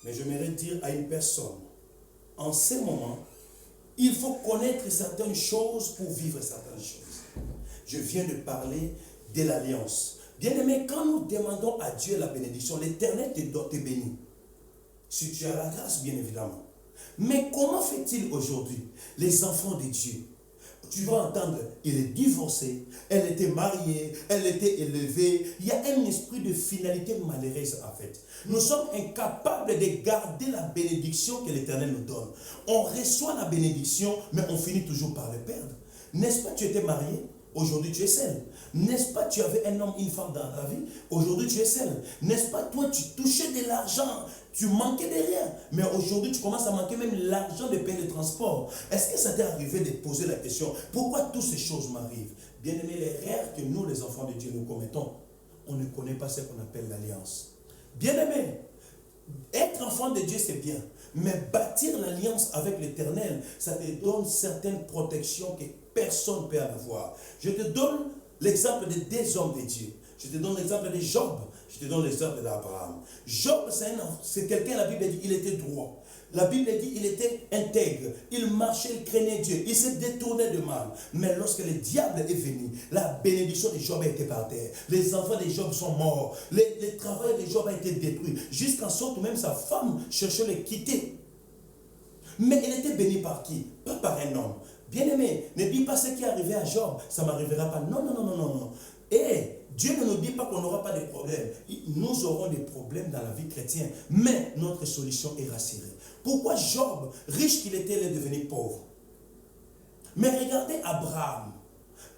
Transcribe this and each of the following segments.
Mais j'aimerais dire à une personne, en ce moment, il faut connaître certaines choses pour vivre certaines choses. Je viens de parler de l'alliance. Bien-aimé, quand nous demandons à Dieu la bénédiction, l'Éternel te bénit. Si tu as la grâce, bien évidemment. Mais comment fait-il aujourd'hui, les enfants de Dieu? Tu vas entendre, il est divorcé, elle était mariée, elle était élevée. Il y a un esprit de finalité malheureuse en fait. Nous sommes incapables de garder la bénédiction que l'Éternel nous donne. On reçoit la bénédiction, mais on finit toujours par le perdre. N'est-ce pas, tu étais marié? Aujourd'hui, tu es seul. N'est-ce pas, tu avais un homme, une femme dans ta vie? Aujourd'hui, tu es seul. N'est-ce pas, toi, tu touchais de l'argent, tu manquais de rien. Mais aujourd'hui, tu commences à manquer même l'argent de payer de transport. Est-ce que ça t'est arrivé de poser la question, pourquoi toutes ces choses m'arrivent? Bien-aimé, l'erreur que nous, les enfants de Dieu, nous commettons, on ne connaît pas ce qu'on appelle l'alliance. Bien-aimé, être enfant de Dieu, c'est bien. Mais bâtir l'alliance avec l'Éternel, ça te donne certaines protections que personne ne peut avoir. Je te donne l'exemple de deux hommes de Dieu. Je te donne l'exemple de Job. Je te donne l'exemple d'Abraham. Job, c'est quelqu'un, la Bible dit, il était droit. La Bible dit, il était intègre. Il marchait, il craignait Dieu. Il s'est détourné de mal. Mais lorsque le diable est venu, la bénédiction de Job a été par terre. Les enfants de Job sont morts. Le travail de Job a été détruit. Jusqu'en sorte même sa femme cherchait à le quitter. Mais il était béni par qui? Pas par un homme. Bien-aimé, ne dis pas ce qui est arrivé à Job, ça ne m'arrivera pas. Non, non, non, non, non. Et Dieu ne nous dit pas qu'on n'aura pas de problèmes. Nous aurons des problèmes dans la vie chrétienne, mais notre solution est rassurée. Pourquoi Job, riche qu'il était, il est devenu pauvre? Mais regardez Abraham.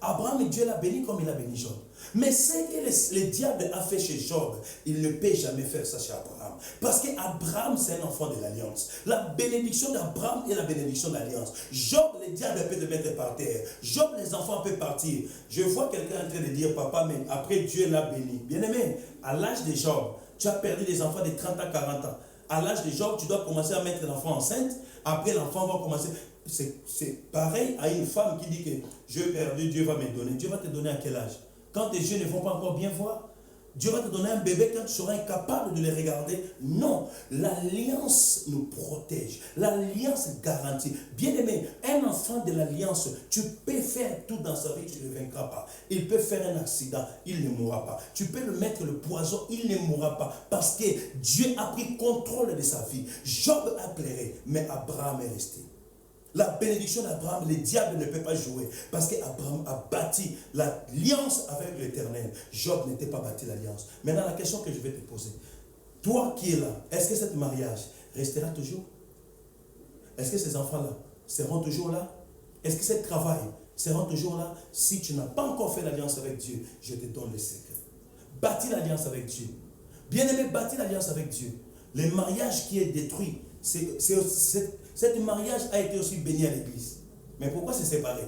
Abraham, Dieu l'a béni comme il a béni Job. Mais ce que le diable a fait chez Job, il ne peut jamais faire ça chez Abraham. Parce qu'Abraham, c'est un enfant de l'alliance. La bénédiction d'Abraham est la bénédiction d'alliance. Job, le diable peut te mettre par terre. Job, les enfants peuvent partir. Je vois quelqu'un en train de dire, papa, mais après Dieu l'a béni. Bien-aimé, à l'âge de Job, tu as perdu des enfants de 30 à 40 ans. À l'âge de Job, tu dois commencer à mettre l'enfant enceinte. Après, l'enfant va commencer... C'est pareil à une femme qui dit que je vais perdre, Dieu va me donner. Dieu va te donner à quel âge? Quand tes yeux ne vont pas encore bien voir, Dieu va te donner un bébé quand tu seras incapable de le regarder. Non, l'alliance nous protège. L'alliance garantit. Bien-aimé, un enfant de l'alliance, tu peux faire tout dans sa vie, tu ne le vaincras pas. Il peut faire un accident, il ne mourra pas. Tu peux le mettre le poison, il ne mourra pas. Parce que Dieu a pris contrôle de sa vie. Job a pleuré, mais Abraham est resté. La bénédiction d'Abraham, le diable ne peut pas jouer. Parce qu'Abraham a bâti l'alliance avec l'Éternel. Job n'était pas bâti l'alliance. Maintenant, la question que je vais te poser. Toi qui es là, est-ce que ce mariage restera toujours? Est-ce que ces enfants-là seront toujours là? Est-ce que ce travail sera toujours là? Si tu n'as pas encore fait l'alliance avec Dieu, je te donne le secret. Bâtis l'alliance avec Dieu. Bien-aimé, bâtis l'alliance avec Dieu. Le mariage qui est détruit, cet mariage a été aussi béni à l'église. Mais pourquoi c'est séparé?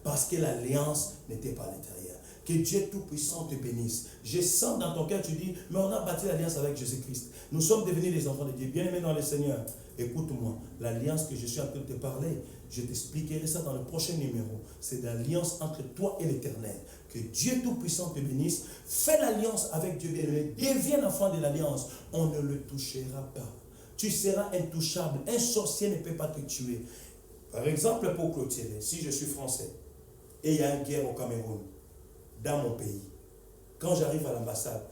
Parce que l'alliance n'était pas à l'intérieur. Que Dieu Tout-Puissant te bénisse. Je sens dans ton cœur, tu dis, mais on a bâti l'alliance avec Jésus-Christ. Nous sommes devenus des enfants de Dieu. Bien-aimés dans le Seigneur, écoute-moi. L'alliance que je suis en train de te parler, je t'expliquerai ça dans le prochain numéro. C'est l'alliance entre toi et l'Éternel. Que Dieu Tout-Puissant te bénisse. Fais l'alliance avec Dieu bien-aimé. Deviens enfant de l'alliance. On ne le touchera pas. Tu seras intouchable. Un sorcier ne peut pas te tuer. Par exemple, pour clôturer, si je suis français et il y a une guerre au Cameroun, dans mon pays, quand j'arrive à l'ambassade,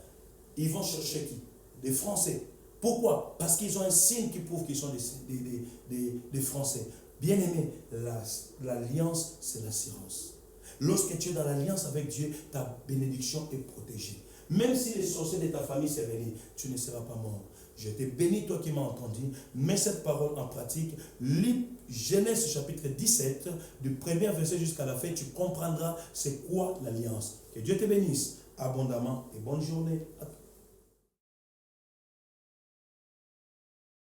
ils vont chercher qui? Des Français. Pourquoi? Parce qu'ils ont un signe qui prouve qu'ils sont des Français. Bien-aimé, l'alliance, c'est l'assurance. Lorsque tu es dans l'alliance avec Dieu, ta bénédiction est protégée. Même si les sorciers de ta famille se réunissent, tu ne seras pas mort. Je te bénis, toi qui m'as entendu. Mets cette parole en pratique. Lis Genèse chapitre 17, du premier verset jusqu'à la fin. Tu comprendras c'est quoi l'alliance. Que Dieu te bénisse abondamment et bonne journée à tous.